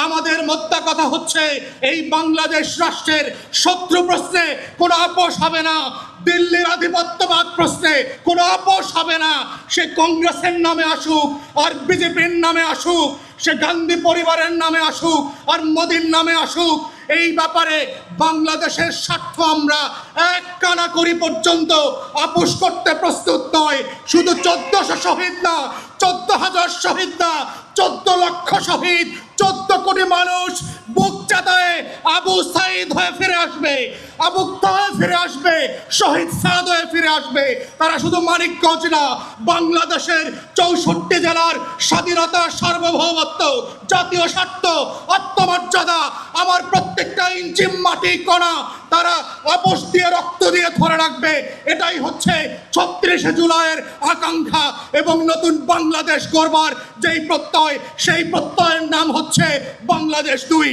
আমাদের মোদ্দা কথা হচ্ছে এই বাংলাদেশ রাষ্ট্রের শত্রু প্রশ্নে কোনো আপোষ হবে না। দিল্লির আধিপত্যবাদ প্রশ্নে কোনো আপোষ হবে না। সে কংগ্রেসের নামে আসুক আর বিজেপির নামে আসুক, সে গান্ধী পরিবারের নামে আসুক আর মোদির নামে আসুক, এই ব্যাপারে বাংলাদেশের স্বার্থ আমরা এক কানাকড়ি পর্যন্ত আপোষ করতে প্রস্তুত নয়। শুধু 1400 শহীদ না, 14,000 শহীদ না, 14 লক্ষ শহীদ, 14 কোটি মানুষ বুক চাতায়ে আবু সাইদ হয়ে ফিরে আসবে, আবু তাহের ফিরে আসবে, শহীদ সাদ হয়ে ফিরে আসবে। তারা শুধু মানিকগঞ্জ না, বাংলাদেশের 64 জেলার স্বাধীনতা, সার্বভৌমত্ব, জাতীয় স্বার্থ, আত্মমর্যাদা, আমার প্রত্যেকটা ইঞ্চি মাটি কণা তারা আপোষ দিয়ে, রক্ত দিয়ে ধরে রাখবে। এটাই হচ্ছে 36 জুলাইয়ের আকাঙ্ক্ষা এবং নতুন বাংলাদেশ গড়বার যেই প্রত্যয়, সেই প্রত্যয়ের নাম হচ্ছে বাংলাদেশ 2।